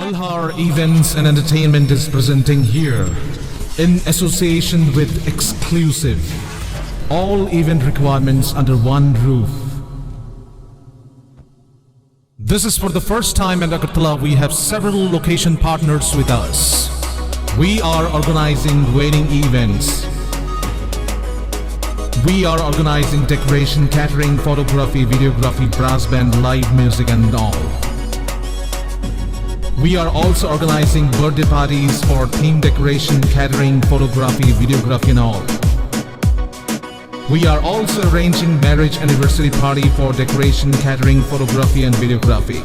Malhar Events and Entertainment is presenting here, in association with Exclusive, all event requirements under one roof. This is for the first time in Agartala. We have several location partners with us. We are organizing wedding events. We are organizing decoration, catering, photography, videography, brass band, live music and all. We are also organizing birthday parties for theme decoration, catering, photography, videography and all. We are also arranging marriage anniversary party for decoration, catering, photography and videography.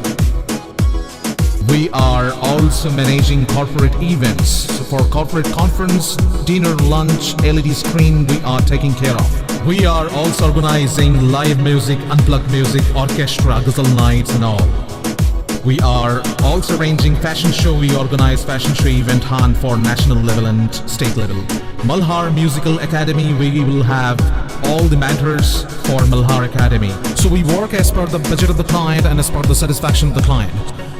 We are also managing corporate events. So for corporate conference, dinner, lunch, LED screen, we are taking care of. We are also organizing live music, unplugged music, orchestra, ghazal nights and all. We are also arranging fashion show. We organize fashion show event hunt for national level and state level. Malhar Musical Academy, we will have all the mentors for Malhar Academy. So we work as per the budget of the client and as per the satisfaction of the client.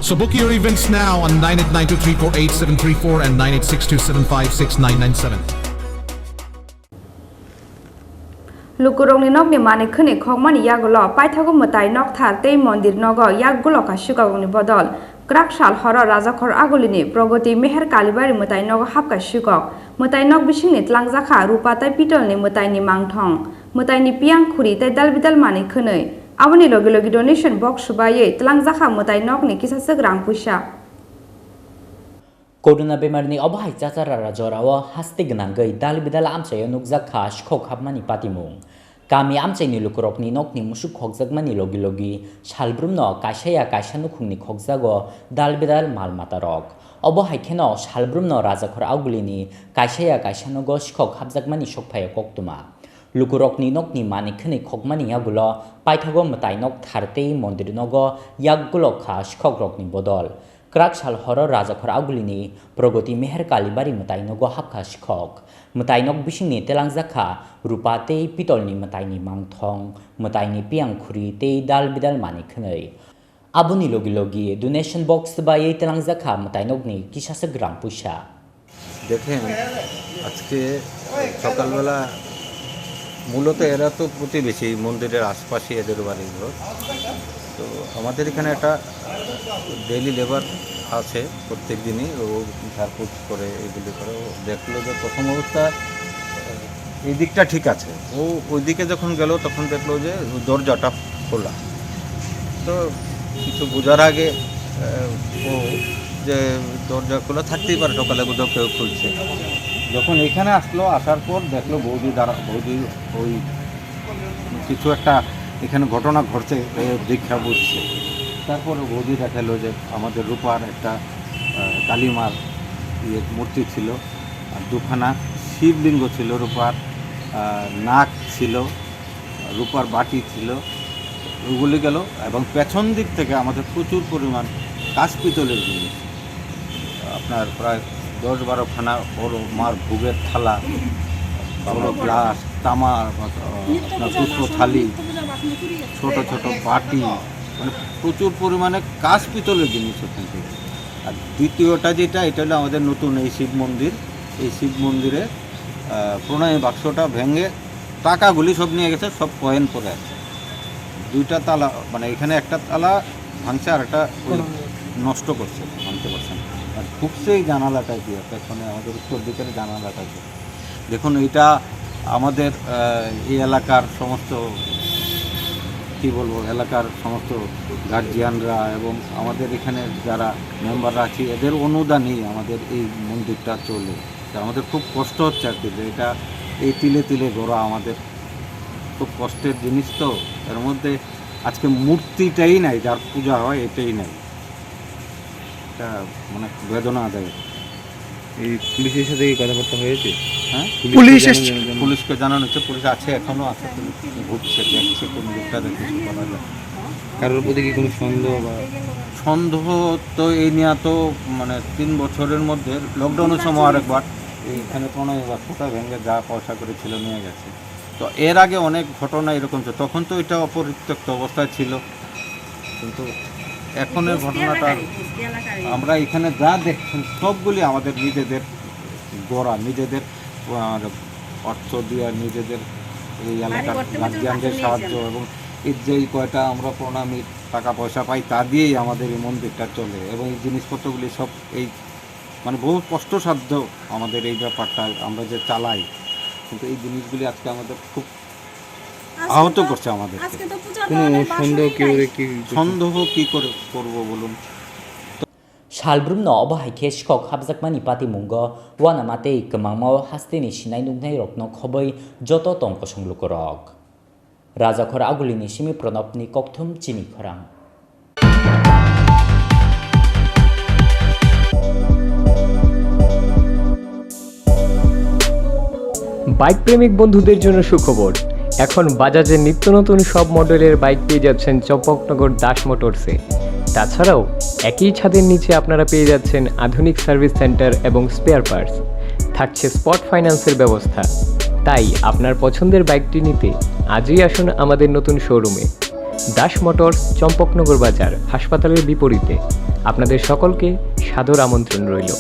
So book your events now on 9892348734 and 9862756997. Lukurong ni nok ni mani khune khok mani yagulo pai thago matai nok thar tei mandir nogo yagulo ka shikok ni bodol Kraksal horo rajakhor agulini progoti meher Kalibari matai nogo Habkha Sikok matai nok bising ni tlangjakha rupa tai pitol ni matai ni mangthong matai ni piang khuri tai dalbidal mani khunei aboni logi logi donation box subaye tlangjakha matai nok ni kisasek rang puisa Corona bemarni obhai chachara rajorawo hasti gnangai dalbidal amchayo nukjakha Sikok habmani patimung Kami amchaini lukurokni nokni musuk khokjakmani logi logi salbrumno kaisaya nukhungni khokjago dalbidal malmatarok obo haikeno salbrumno rajakhor augulini kaisaya nogo Sikok habjakmani sokphaya koktuma lukurokni nokni manikhni khokmani yagulo paithago matai nok tharte mondir nogo yakgulo kha Sikok rokni bodol Kraksal horo rajakhor augulini progoti meher Kalibari matai nogo Habkha Sikok matai nok bisingni telangjakha rupate pitolni matai ni mangthong matai ni piang khuri te dalbidal mani khnei abuni logi logi donation box baye telangjakha matai nokni kisasa gram puisa দেখেন আজকে সকালবেলা মূলত এরা তো প্রতিবেশী মন্দিরের আশপাশে এদের বাড়িগুলো তো আমাদের এখানে একটা ডেইলি লেবার আছে প্রত্যেক দিনই ও ঝাড়ফুঁক করে এগুলি করে ও দেখলো যে প্রথম অবস্থা এই দিকটা ঠিক আছে ও ওই দিকে যখন গেল তখন দেখলো যে দরজাটা খোলা তো কিছু বোঝার আগে ও যে দরজা খোলা থাকতেই পারে সকালে কোথাও কেউ খুলছে যখন এখানে আসলো আসার পর দেখলো বৌদি ওই কিছু একটা এখানে ঘটনা ঘটছে দীক্ষা বুঝছে তারপরে বৌদি দেখালো যে আমাদের রূপার একটা কালীমার মূর্তি ছিল আর দুখানা শিবলিঙ্গ ছিল রূপার নাক ছিল রূপার বাটি ছিল ওগুলি গেল এবং পেছন দিক থেকে আমাদের প্রচুর পরিমাণ কাঁচ পিতলের জিনিস আপনার প্রায় 10-12 খানা বড় মার ভোগের থালা বড় গ্লাস তামা আপনার পুষ্প থালি ছোট ছোট বাটি মানে প্রচুর পরিমাণে কাঁচ পিতলের জিনিস ওখান থেকে আর দ্বিতীয়টা যেটা এটা হলো আমাদের নতুন এই শিব মন্দিরে প্রণয় বাক্সটা ভেঙে টাকাগুলি সব নিয়ে গেছে সব কয়েন পরে আছে দুইটা তালা মানে এখানে একটা তালা ভাঙছে আর একটা নষ্ট করছে ভাঙতে পারছেন আর ঢুকছে এই জানালাটায় দিয়ে পেছনে আমাদের উত্তর দিকের জানালাটায় দিয়ে দেখুন এটা আমাদের এই এলাকার সমস্ত কী বলবো এলাকার সমস্ত গার্জিয়ানরা এবং আমাদের এখানে যারা মেম্বাররা আছে এদের অনুদানেই আমাদের এই মন্দিরটা চলে আমাদের খুব কষ্ট হচ্ছে আর কি যে এটা এই তিলে তিলে গড়া আমাদের খুব কষ্টের জিনিস তো এর মধ্যে আজকে মূর্তিটাই নাই যার পূজা হয় এটাই নাই এটা মানে বেদনা দেয় এই পুলিশের সাথে কি কথাবার্তা হয়েছে হ্যাঁ পুলিশকে জানানো হচ্ছে পুলিশ আছে এখনও আছে ঘুরছে দেখছে কোন দিকটা দেখে করা যায় কারোর প্রতি কি কোনো সন্দেহ তো এই নিয়ে তো মানে 3 বছরের মধ্যে লকডাউনের সময় আরেকবার এইখানে কোনো বাক্সটা ভেঙে যা পয়সা করে ছিল নিয়ে গেছে তো এর আগে অনেক ঘটনা এরকম ছিল তখন তো এটা অপরিত্যক্ত অবস্থায় ছিল কিন্তু এখনের ঘটনাটা আমরা এখানে যা দেখছেন সবগুলি আমাদের নিজেদের গড়া, নিজেদের অর্থ দিয়ে, নিজেদের এই এলাকার গার্জিয়ানদের সাহায্য এবং এর যেই কয়টা আমরা প্রণামীর টাকা পয়সা পাই তা দিয়েই আমাদের এই মন্দিরটা চলে। এবং এই জিনিসপত্রগুলি সব এই মানে বহু কষ্টসাধ্য আমাদের এই ব্যাপারটা আমরা যে চালাই, কিন্তু এই জিনিসগুলি আজকে আমাদের খুব আহত করছে আমাদেরকে। সন্দেহ কি করে করবো বলুন? Shalbrumno obahaike Sikok habjakmani patimunggo wanamate kemangmao hastini sinai nungnai rokno khoboi joto tongko songlukorok. Raja Khor agulini simi pranopni kokthum Chini Khorang. Bike প্রেমিক বন্ধুদের জন্য সুখবর, এখন বাজাজের নিত্য নতুন সব মডেলের বাইক পেয়ে যাচ্ছেন চম্পকনগর দাস মোটরসে। তাছাড়াও একই ছাদের নিচে আপনারা পেয়ে যাচ্ছেন আধুনিক সার্ভিস সেন্টার এবং স্পেয়ার পার্টস, থাকছে স্পট ফাইন্যান্সের ব্যবস্থা। তাই আপনার পছন্দের বাইকটি নিতে আজই আসুন আমাদের নতুন শোরুমে। দাস মোটরস, চম্পকনগর বাজার, হাসপাতালের বিপরীতে। আপনাদের সকলকে সাদর আমন্ত্রণ রইল।